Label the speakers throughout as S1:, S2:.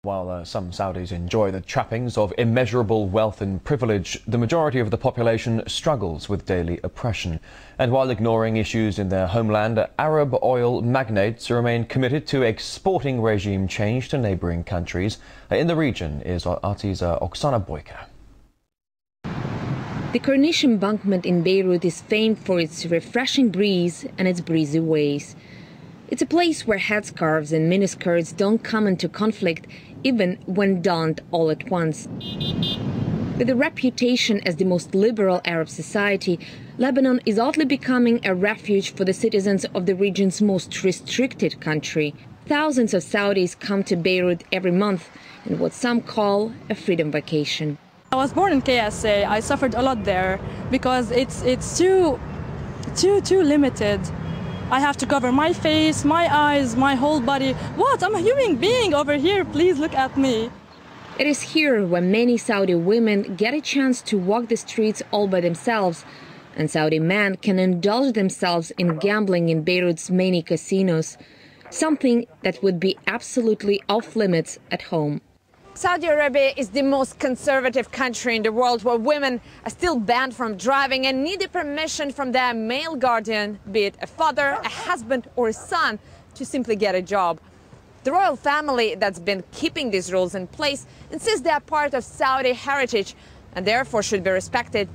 S1: While some Saudis enjoy the trappings of immeasurable wealth and privilege, the majority of the population struggles with daily oppression. And while ignoring issues in their homeland, Arab oil magnates remain committed to exporting regime change to neighbouring countries. In the region is RT's Oksana Boyko.
S2: The Corniche embankment in Beirut is famed for its refreshing breeze and its breezy ways. It's a place where headscarves and miniskirts don't come into conflict, even when donned all at once. With a reputation as the most liberal Arab society, Lebanon is oddly becoming a refuge for the citizens of the region's most restricted country. Thousands of Saudis come to Beirut every month in what some call a freedom vacation.
S3: I was born in KSA. I suffered a lot there because it's too limited. I have to cover my face, my eyes, my whole body. What? I'm a human being over here. Please look at me.
S2: It is here where many Saudi women get a chance to walk the streets all by themselves, and Saudi men can indulge themselves in gambling in Beirut's many casinos, something that would be absolutely off limits at home.
S4: Saudi Arabia is the most conservative country in the world where women are still banned from driving and need permission from their male guardian, be it a father, a husband or a son, to simply get a job. The royal family that's been keeping these rules in place insists they are part of Saudi heritage and therefore should be respected.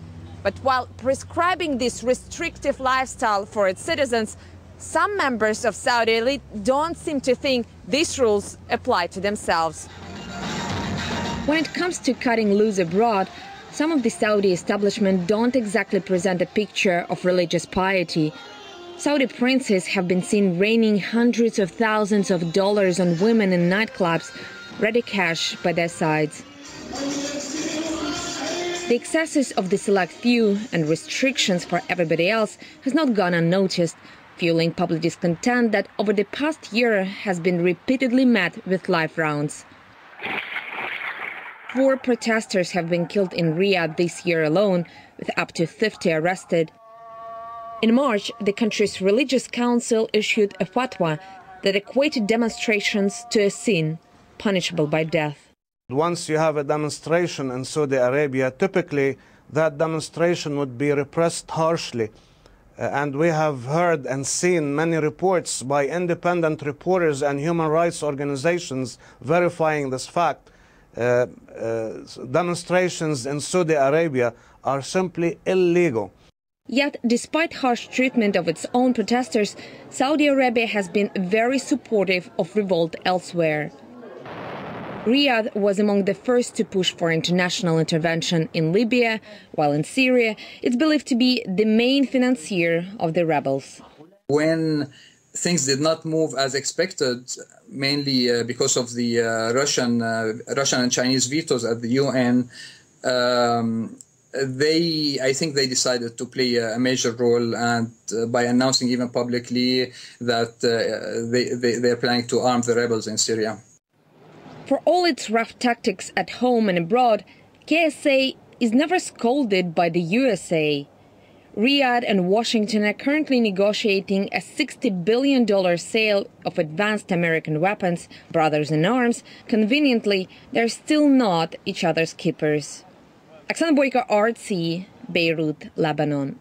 S4: But while prescribing this restrictive lifestyle for its citizens, some members of Saudi elite don't seem to think these rules apply to themselves.
S2: When it comes to cutting loose abroad, some of the Saudi establishment don't exactly present a picture of religious piety. Saudi princes have been seen raining hundreds of thousands of dollars on women in nightclubs, ready cash by their sides. The excesses of the select few and restrictions for everybody else has not gone unnoticed, fueling public discontent that over the past year has been repeatedly met with live rounds. 4 protesters have been killed in Riyadh this year alone, with up to 50 arrested. In March, the country's religious council issued a fatwa that equated demonstrations to a sin, punishable by death.
S5: Once you have a demonstration in Saudi Arabia, typically that demonstration would be repressed harshly. And we have heard and seen many reports by independent reporters and human rights organizations verifying this fact. Demonstrations in Saudi Arabia are simply illegal.
S2: Yet, despite harsh treatment of its own protesters, Saudi Arabia has been very supportive of revolt elsewhere. Riyadh was among the first to push for international intervention in Libya, while in Syria it's believed to be the main financier of the rebels.
S6: When things did not move as expected, mainly because of the Russian and Chinese vetoes at the UN, I think they decided to play a major role, and by announcing even publicly that they're planning to arm the rebels in Syria.
S2: For all its rough tactics at home and abroad, KSA is never scolded by the USA. Riyadh and Washington are currently negotiating a $60 billion sale of advanced American weapons, brothers in arms. Conveniently, they're still not each other's keepers. Oksana Boyko, RT, Beirut, Lebanon.